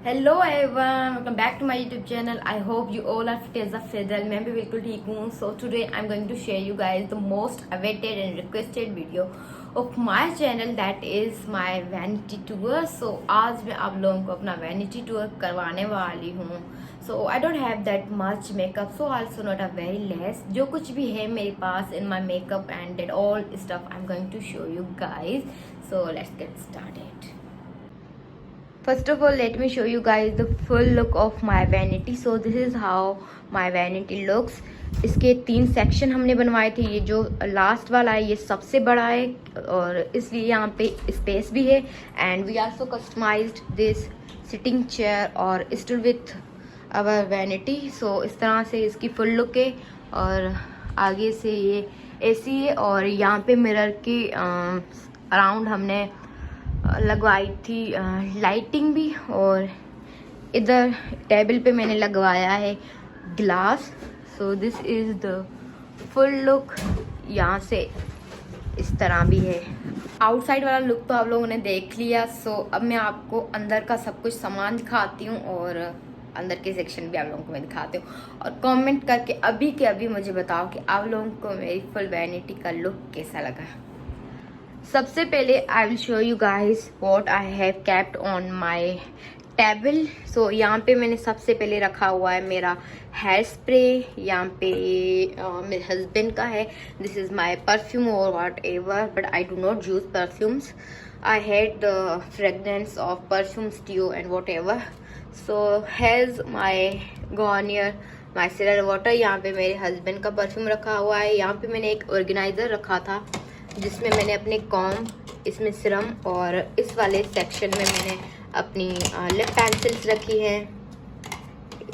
Hello everyone, welcome back to my YouTube channel. I hope you all are fit as a fiddle. मैं भी बिल्कुल ठीक हूँ। So today I am going to share you guys the most awaited and requested video of my channel, that is my vanity tour. So आज मैं आप लोगों को अपना वैनिटी टूर करवाने वाली हूँ। So I don't have that much makeup, so also not a very less. जो कुछ भी है मेरे पास in my makeup and that all stuff I am going to show you guys. So let's get started. First of all, let me show you guys the full look of my vanity. So this is how my vanity looks. इसके 3 section हमने बनवाए थे। ये जो last वाला है ये सबसे बड़ा है और इसलिए यहाँ पे स्पेस भी है। And we also customised this sitting chair और stool with our vanity. So इस तरह से इसकी फुल लुक है और आगे से ये एसी है और यहाँ पे मिरर के अराउंड हमने लगवाई थी लाइटिंग भी। और इधर टेबल पे मैंने लगवाया है glass. So this is the full look. यहाँ से इस तरह भी है। आउटसाइड वाला लुक तो आप लोगों ने देख लिया। सो अब मैं आपको अंदर का सब कुछ सामान दिखाती हूँ और अंदर के सेक्शन भी आप लोगों को मैं दिखाती हूँ। और कमेंट करके अभी के अभी मुझे बताओ कि आप लोगों को मेरी फुल वैनिटी का लुक कैसा लगा। सबसे पहले I will show you guys what I have kept on my table. So यहाँ पे मैंने सबसे पहले रखा हुआ है मेरा हेयर स्प्रे। यहाँ पे मेरे हस्बैंड का है। दिस इज माई परफ्यूम और whatever, but I do not use perfumes. I had the fragrance of perfumes, deo and whatever. So has my Garnier micellar water. यहाँ पे मेरे husband का परफ्यूम रखा हुआ है। यहाँ पे मैंने एक ऑर्गेनाइजर रखा था जिसमें मैंने अपने कॉम, इसमें सिरम और इस वाले सेक्शन में मैंने अपनी लिप पेंसिल्स रखी है।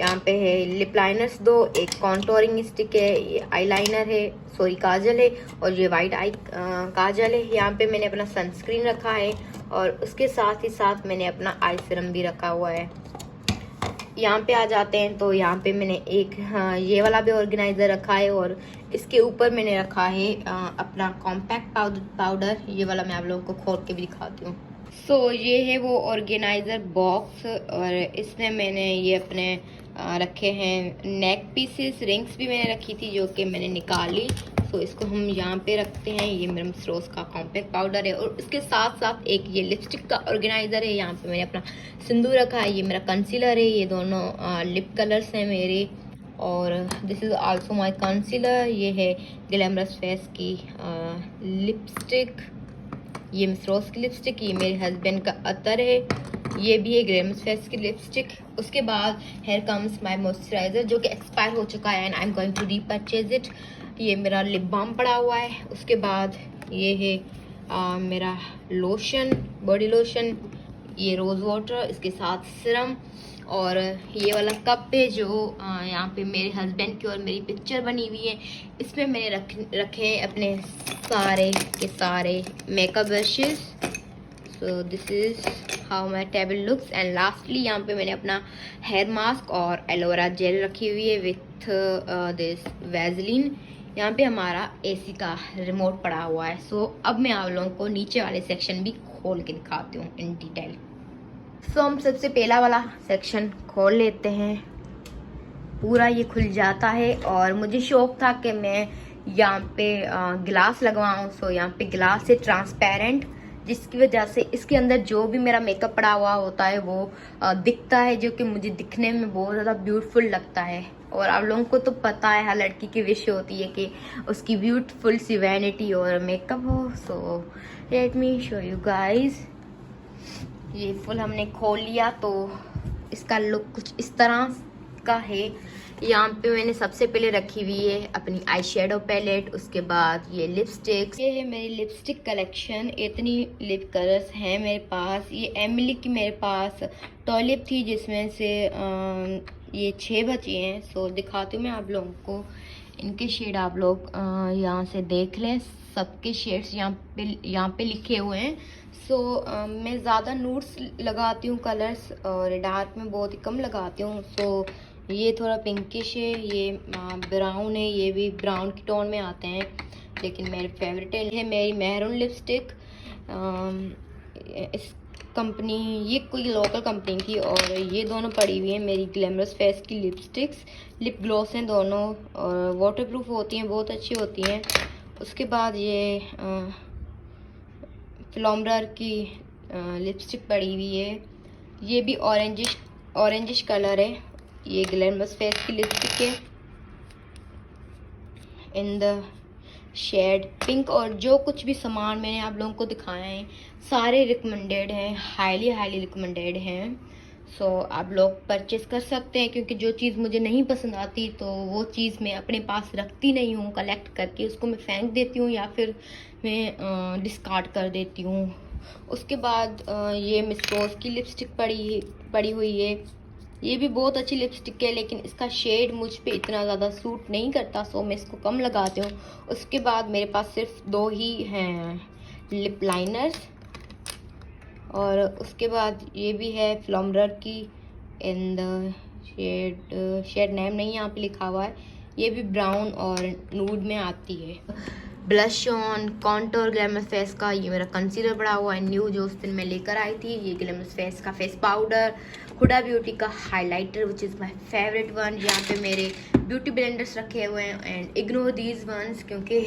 यहाँ पे है लिप लाइनर्स 2, एक कॉन्टोरिंग स्टिक है, ये आईलाइनर है, सॉरी काजल है और ये वाइट आई काजल है। यहाँ पे मैंने अपना सनस्क्रीन रखा है और उसके साथ ही साथ मैंने अपना आई सिरम भी रखा हुआ है। यहाँ पे आ जाते हैं तो यहाँ पे मैंने एक ये वाला भी ऑर्गेनाइजर रखा है और इसके ऊपर मैंने रखा है अपना कॉम्पैक्ट पाउडर। ये वाला मैं आप लोगों को खोल के भी दिखाती हूँ। सो ये है वो ऑर्गेनाइजर बॉक्स और इसमें मैंने ये अपने रखे हैं नेक पीसेस। रिंग्स भी मैंने रखी थी जो कि मैंने निकाली। सो इसको हम यहाँ पे रखते हैं। ये मेरा मिस रोज का कॉम्पैक्ट पाउडर है और इसके साथ साथ एक ये लिपस्टिक का ऑर्गेनाइजर है। यहाँ पे मैंने अपना सिंदूर रखा है। ये मेरा कंसीलर है। ये दोनों लिप कलर्स हैं मेरे। और this is also my concealer. ये है ग्लैमरस फेस की लिपस्टिक। ये मिस रोज की लिपस्टिक। ये मेरे हस्बैंड का अतर है। ये भी है ग्लैमरस फेस की लिपस्टिक। उसके बाद हेयर कम्स माय मॉइस्चराइजर जो कि एक्सपायर हो चुका है and I am going to repurchase it. ये मेरा लिप बाम पड़ा हुआ है। उसके बाद ये है मेरा लोशन, बॉडी लोशन, ये रोज़ वाटर, इसके साथ सिरम और ये वाला कप है जो यहाँ पे मेरे हस्बैंड की और मेरी पिक्चर बनी हुई है। इसमें मैंने रखे हैं अपने सारे के सारे makeup brushes. So this is how my table looks. And lastly यहाँ पे मैंने अपना हेयर मास्क और एलोवेरा जेल रखी हुई है विथ दिस वैजलिन। यहाँ पे हमारा एसी का रिमोट पड़ा हुआ है। सो अब मैं आप लोगों को नीचे वाले सेक्शन भी खोल के दिखाती हूँ इन डिटेल। सो हम सबसे पहला वाला सेक्शन खोल लेते हैं। पूरा ये खुल जाता है और मुझे शौक था कि मैं यहाँ पे ग्लास लगवाऊँ। सो यहाँ पे ग्लास है ट्रांसपेरेंट, जिसकी वजह से इसके अंदर जो भी मेरा मेकअप पड़ा हुआ होता है वो दिखता है, जो कि मुझे दिखने में बहुत ज़्यादा ब्यूटीफुल लगता है। और आप लोगों को तो पता है हर लड़की की विश होती है कि उसकी ब्यूटीफुल सी वैनिटी और मेकअप हो। So let me show you guys. ये फुल हमने खोल लिया तो इसका लुक कुछ इस तरह का है। यहाँ पे मैंने सबसे पहले रखी हुई है अपनी आई शेडो पैलेट। उसके बाद ये लिपस्टिक। ये है मेरी लिपस्टिक कलेक्शन। इतनी लिप कलर्स हैं मेरे पास। ये एमिली की मेरे पास टॉयलिप थी जिसमें से ये 6 बची हैं। सो दिखाती हूँ मैं आप लोगों को। इनके शेड आप लोग यहाँ से देख लें। सबके शेड्स यहाँ पे लिखे हुए हैं। सो मैं ज़्यादा नूड्स लगाती हूँ कलर्स और डार्क में बहुत ही कम लगाती हूँ। सो ये थोड़ा पिंकिश है, ये ब्राउन है, ये भी ब्राउन की टोन में आते हैं, लेकिन मेरे फेवरेट है मेरी मैरून लिपस्टिक। इस कंपनी, ये कोई लोकल कंपनी थी। और ये दोनों पड़ी हुई हैं मेरी ग्लैमरस फेस की लिपस्टिक्स, लिप ग्लॉस हैं दोनों, और वाटरप्रूफ होती हैं, बहुत अच्छी होती हैं। उसके बाद ये फ्लॉम्बर की लिपस्टिक पड़ी हुई है, ये भी ऑरेंजिश कलर है। ये ग्लैमरस फेस की लिपस्टिक है इन द शेड पिंक। और जो कुछ भी सामान मैंने आप लोगों को दिखाया है सारे रिकमेंडेड हैं, हाईली रिकमेंडेड हैं। सो आप लोग परचेस कर सकते हैं, क्योंकि जो चीज़ मुझे नहीं पसंद आती तो वो चीज़ मैं अपने पास रखती नहीं हूँ, कलेक्ट करके उसको मैं फेंक देती हूँ या फिर मैं डिस्कार्ड कर देती हूँ। उसके बाद ये मिस रोज़ की लिपस्टिक पड़ी हुई है। ये भी बहुत अच्छी लिपस्टिक है, लेकिन इसका शेड मुझ पे इतना ज़्यादा सूट नहीं करता, सो मैं इसको कम लगाती हूँ। उसके बाद मेरे पास सिर्फ 2 ही हैं लिप लाइनर्स। और उसके बाद ये भी है फ्लॉम्बर की इन द शेड नेम नहीं यहाँ पे लिखा हुआ है, ये भी ब्राउन और नूड में आती है। Blush on contour glamorous face का ये मेरा कंसीलर पड़ा हुआ है न्यू, जो उस दिन मैं लेकर आई थी। ये ग्लैमरस फेस का फेस पाउडर, हुडा ब्यूटी का highlighter which is my favourite one. यहाँ पे मेरे ब्यूटी ब्लेंडर्स रखे हुए हैं एंड इग्नोर दीज वंस, क्योंकि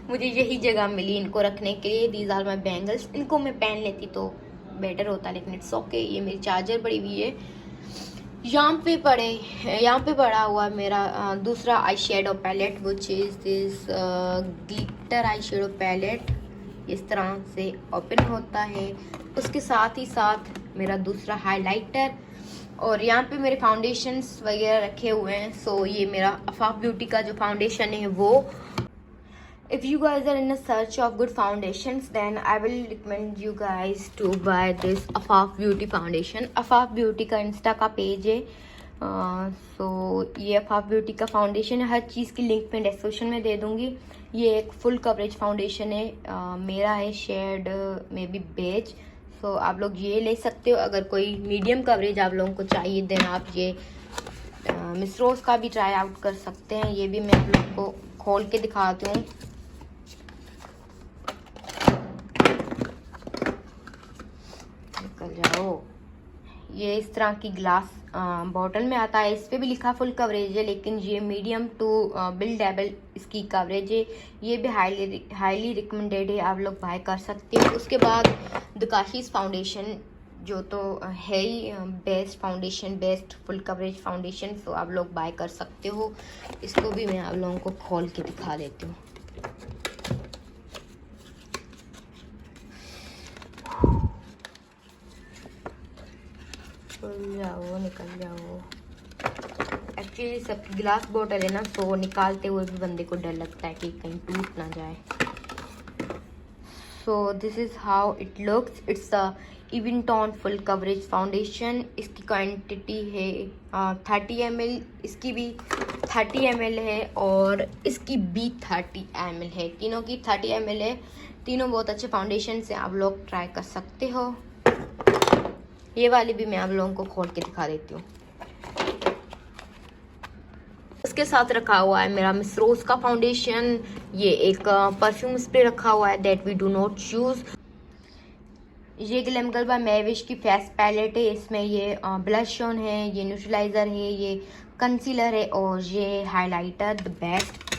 मुझे यही जगह मिली इनको रखने के लिए। दीज आर माई बैंगल्स, इनको मैं पहन लेती तो बेटर होता, लेकिन इट्स ओके। ये मेरी चार्जर पड़ी हुई है। यहाँ पे पड़ा हुआ मेरा दूसरा eye shadow palette which is this glitter eye shadow palette. इस तरह से ओपन होता है। उसके साथ ही साथ मेरा दूसरा हाइलाइटर, और यहाँ पे मेरे फाउंडेशंस वगैरह रखे हुए हैं। सो ये मेरा अफाफ ब्यूटी का जो फाउंडेशन है वो। If you guys are in a search of good foundations, then I will recommend you guys to buy this Afaf Beauty foundation. Afaf Beauty का इंस्टा का पेज है। सो ये Afaf Beauty का फाउंडेशन है। हर चीज़ की लिंक मैं डिस्क्रिप्शन में दे दूँगी। ये एक फुल कवरेज फाउंडेशन है। मेरा है शेड में भी बेज। सो आप लोग ये ले सकते हो। अगर कोई मीडियम कवरेज आप लोगों को चाहिए देन आप ये मिस रोज़ का भी ट्राई आउट कर सकते हैं। ये भी मैं आप लोग को खोल के दिखाती हूँ। निकल जाओ। ये इस तरह की ग्लास बॉटल में आता है। इस पे भी लिखा फुल कवरेज है, लेकिन ये मीडियम टू बिल्डेबल इसकी कवरेज है। ये भी हाईली रिकमेंडेड है, आप लोग बाय कर सकते हो। उसके बाद द काशीज़ फाउंडेशन, जो तो है ही best foundation, best full coverage foundation, तो आप लोग बाय कर सकते हो। इसको भी मैं आप लोगों को खोल के दिखा देती हूँ। निकल जाओ। एक्चुअली सब गिलास बोतल है ना, तो निकालते हुए भी बंदे को डर लगता है कि कहीं टूट ना जाए। So this is how it looks. It's a even tone full coverage foundation. इसकी क्वांटिटी है 30 ml, इसकी भी 30 ml है और इसकी भी 30 ml है। तीनों की 30 ml है। तीनों बहुत अच्छे फाउंडेशन से, आप लोग ट्राई कर सकते हो। ये वाली भी मैं आप लोगों को खोल के दिखा देती हूँ। इसके साथ रखा हुआ है मेरा मिस रोज़ का फाउंडेशन। ये एक परफ्यूम स्प्रे रखा हुआ है that we do not use. ये ग्लैम गर्ल बाय मैविश की फेस पैलेट है। इसमें ये ब्लश ऑन है, ये न्यूट्रलाइजर है, ये कंसीलर है और ये highlighter. The best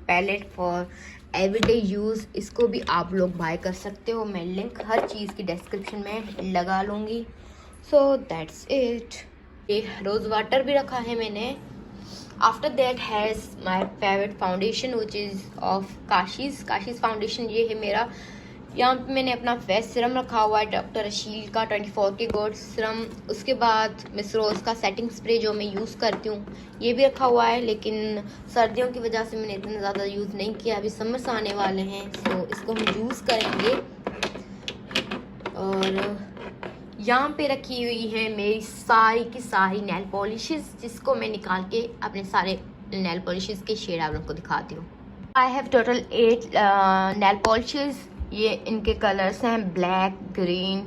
palette for everyday use. इसको भी आप लोग बाय कर सकते हो। मैं लिंक हर चीज़ की डिस्क्रिप्शन में लगा लूँगी। So that's it. ये रोज़ वाटर भी रखा है मैंने। After that has my favourite foundation which is of Kashi's foundation. ये है मेरा। यहाँ पे मैंने अपना फेस सिरम रखा हुआ है डॉक्टर अशील का 24 के गोल्ड सिरम। उसके बाद मिस रोज़ का सेटिंग स्प्रे जो मैं यूज़ करती हूँ ये भी रखा हुआ है, लेकिन सर्दियों की वजह से मैंने इतना ज़्यादा यूज़ नहीं किया। अभी समर्स आने वाले हैं, सो इसको हम यूज़ करेंगे। और यहाँ पे रखी हुई है मेरी सारी की सारी नेल पॉलिशेस, जिसको मैं निकाल के अपने सारे नेल पॉलिशेस के शेड आप लोगों को दिखाती हूँ। I have total 8 nail polishes. ये इनके कलर्स हैं black, green,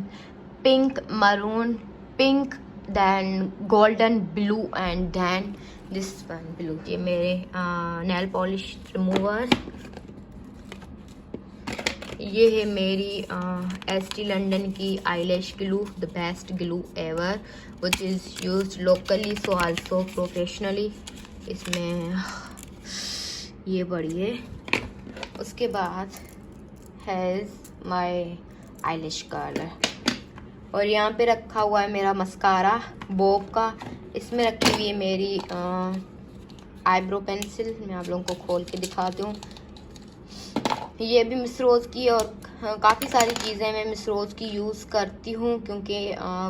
pink, maroon, pink, then golden, blue and then this one blue. ये मेरे नेल पॉलिश रिमूवर। ये है मेरी एसटी लंदन की eyelash glue, the best glue ever which is used locally so also professionally. इसमें ये बड़ी है। उसके बाद हैज़ माय आईलैश कलर, और यहाँ पे रखा हुआ है मेरा मस्कारा बोब का। इसमें रखी हुई है मेरी आईब्रो पेंसिल। मैं आप लोगों को खोल के दिखाती हूँ। ये भी मिस रोज़ की, और काफ़ी सारी चीज़ें मैं मिस रोज़ की यूज़ करती हूँ क्योंकि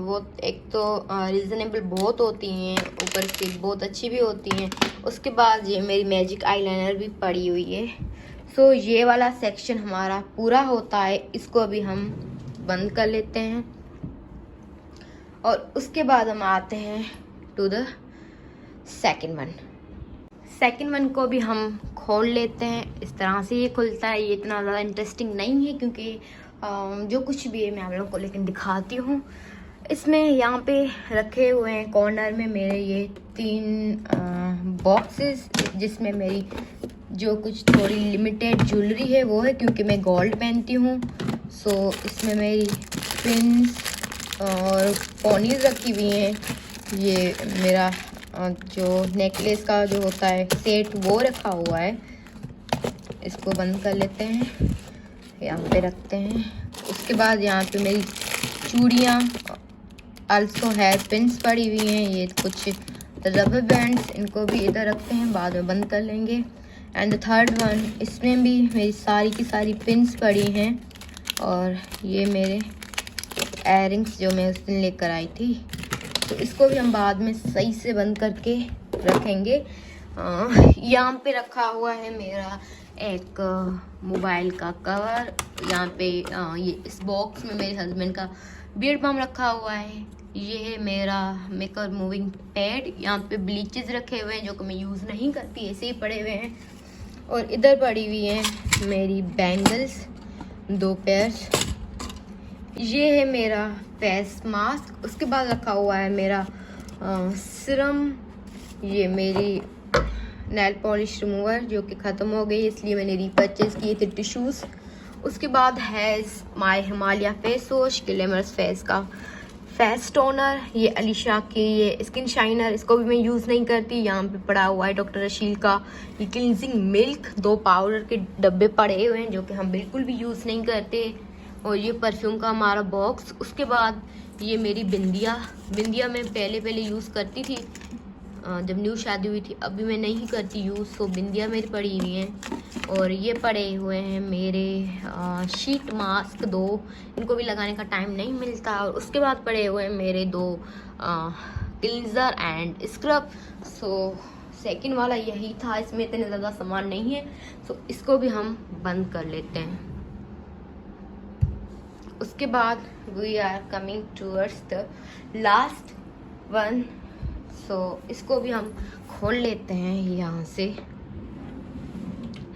वो एक तो रीज़नेबल बहुत होती हैं, ऊपर से बहुत अच्छी भी होती हैं। उसके बाद ये मेरी मैजिक आईलाइनर भी पड़ी हुई है। सो ये वाला सेक्शन हमारा पूरा होता है, इसको अभी हम बंद कर लेते हैं। और उसके बाद हम आते हैं टू द सेकेंड वन को भी हम खोल लेते हैं। इस तरह से ये खुलता है। ये इतना ज़्यादा इंटरेस्टिंग नहीं है क्योंकि जो कुछ भी है मैं आप लोगों को लेकिन दिखाती हूँ। इसमें यहाँ पे रखे हुए हैं कॉर्नर में मेरे ये 3 बॉक्सेस, जिसमें मेरी जो कुछ थोड़ी लिमिटेड ज्वेलरी है वो है, क्योंकि मैं गोल्ड पहनती हूँ। सो इसमें मेरी पिन्स और पोनीज रखी हुई हैं। ये मेरा जो नेकलेस का जो होता है सेट वो रखा हुआ है। इसको बंद कर लेते हैं, यहाँ पे रखते हैं। उसके बाद यहाँ पे मेरी चूड़ियाँ, आल्सो हेयर पिन्स पड़ी हुई हैं। ये कुछ रबर बैंड्स, इनको भी इधर रखते हैं, बाद में बंद कर लेंगे। एंड द थर्ड वन, इसमें भी मेरी सारी की सारी पिन्स पड़ी हैं। और ये मेरे एयरिंग्स जो मैं उस दिन लेकर आई थी, तो इसको भी हम बाद में सही से बंद करके रखेंगे। यहाँ पे रखा हुआ है मेरा एक मोबाइल का कवर। यहाँ पे ये इस बॉक्स में मेरे हस्बैंड का बियर्ड बाम रखा हुआ है। ये है मेरा मेकअप मूविंग पैड। यहाँ पे ब्लीचेस रखे हुए हैं जो कि मैं यूज़ नहीं करती, ऐसे ही पड़े हुए हैं। और इधर पड़ी हुई है मेरी बैंगल्स, 2 पेयर्स। ये है मेरा फेस मास्क। उसके बाद रखा हुआ है मेरा सिरम। ये मेरी नेल पॉलिश रिमूवर जो कि ख़त्म हो गई, इसलिए मैंने रीपर्चेज किए थे टिश्यूज़। उसके बाद है my Himalaya face wash, glamorous face का फेस टोनर। ये अलीशा की ये स्किन शाइनर, इसको भी मैं यूज़ नहीं करती। यहाँ पे पड़ा हुआ है डॉक्टर रशील का ये क्लिनजिंग मिल्क। 2 पाउडर के डब्बे पड़े हुए हैं जो कि हम बिल्कुल भी यूज़ नहीं करते। और ये परफ्यूम का हमारा बॉक्स। उसके बाद ये मेरी बिंदिया मैं पहले यूज़ करती थी जब न्यू शादी हुई थी, अभी मैं नहीं करती यूज़। सो बिंदिया मेरी पड़ी हुई हैं। और ये पड़े हुए हैं मेरे शीट मास्क 2, इनको भी लगाने का टाइम नहीं मिलता। और उसके बाद पड़े हुए हैं मेरे 2 cleanser and scrub. So second वाला यही था, इसमें इतने ज़्यादा सामान नहीं है। सो इसको भी हम बंद कर लेते हैं। उसके बाद we are coming towards the last one. So इसको भी हम खोल लेते हैं यहाँ से।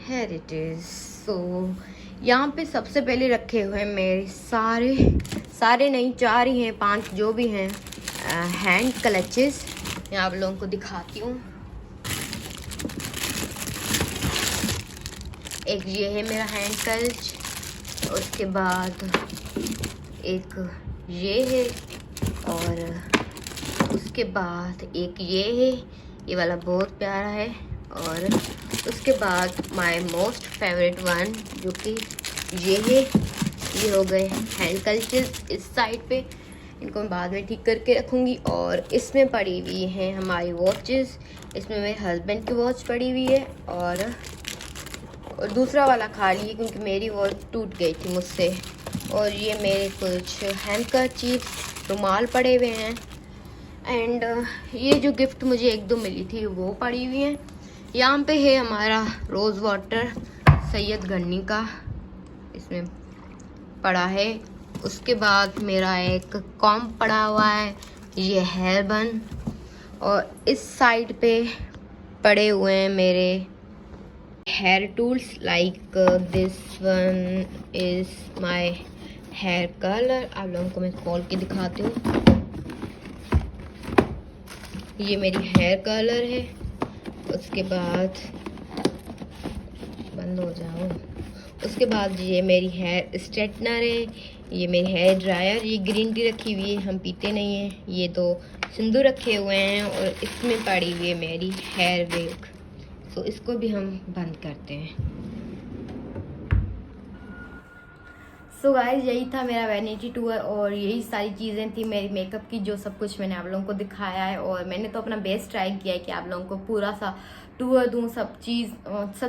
Here it is. सो यहाँ पे सबसे पहले रखे हुए हैं मेरे सारे नहीं 4 ही हैं, 5 जो भी हैं हैंड क्लचेस। मैं आप लोगों को दिखाती हूँ। एक ये है मेरा हैंड क्लच, उसके बाद एक ये है, और उसके बाद एक ये है, ये वाला बहुत प्यारा है। और उसके बाद माय मोस्ट फेवरेट वन जो कि ये है। ये हो गए हैंड क्लचेस इस साइड पे, इनको मैं बाद में ठीक करके रखूँगी। और इसमें पड़ी हुई हैं हमारी वॉचेस। इसमें मेरे हस्बैंड की वॉच पड़ी हुई है, और दूसरा वाला खाली है क्योंकि मेरी वॉच टूट गई थी मुझसे। और ये मेरे कुछ हैंडकरचीफ रुमाल पड़े हुए हैं। एंड ये जो गिफ्ट मुझे 1-2 मिली थी वो पड़ी हुई है। यहाँ पे है हमारा रोज़ वाटर सैयद गन्नी का, इसमें पड़ा है। उसके बाद मेरा एक कॉम्ब पड़ा हुआ है, ये हेयर बन। और इस साइड पे पड़े हुए हैं मेरे hair tools, like this one is my hair colour. आप लोगों को मैं खोल के दिखाती हूँ। ये मेरी हेयर कलर है। उसके बाद बंद हो जाओ। उसके बाद ये मेरी हेयर स्ट्रेटनर है, ये मेरी हेयर ड्रायर, ये ग्रीन टी रखी हुई है, हम पीते नहीं हैं। ये 2 सिंदूर रखे हुए हैं और इसमें पड़ी हुई है मेरी हेयर वेक, तो इसको भी हम बंद करते हैं। सो गाइस, यही था मेरा वैनिटी टूर और यही सारी चीज़ें थी मेरी मेकअप की, जो सब कुछ मैंने आप लोगों को दिखाया है। और मैंने तो अपना बेस्ट ट्राई किया है कि आप लोगों को पूरा सा टूर दूँ, सब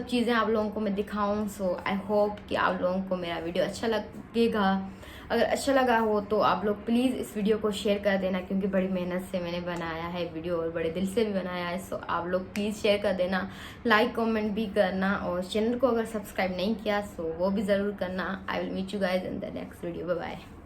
चीज़ें आप लोगों को मैं दिखाऊं। सो आई होप कि आप लोगों को मेरा वीडियो अच्छा लगेगा। अगर अच्छा लगा हो तो आप लोग प्लीज़ इस वीडियो को शेयर कर देना, क्योंकि बड़ी मेहनत से मैंने बनाया है वीडियो और बड़े दिल से भी बनाया है। सो आप लोग प्लीज़ शेयर कर देना, लाइक कमेंट भी करना, और चैनल को अगर सब्सक्राइब नहीं किया सो वो भी ज़रूर करना। I will meet you guys in the next video. Bye bye.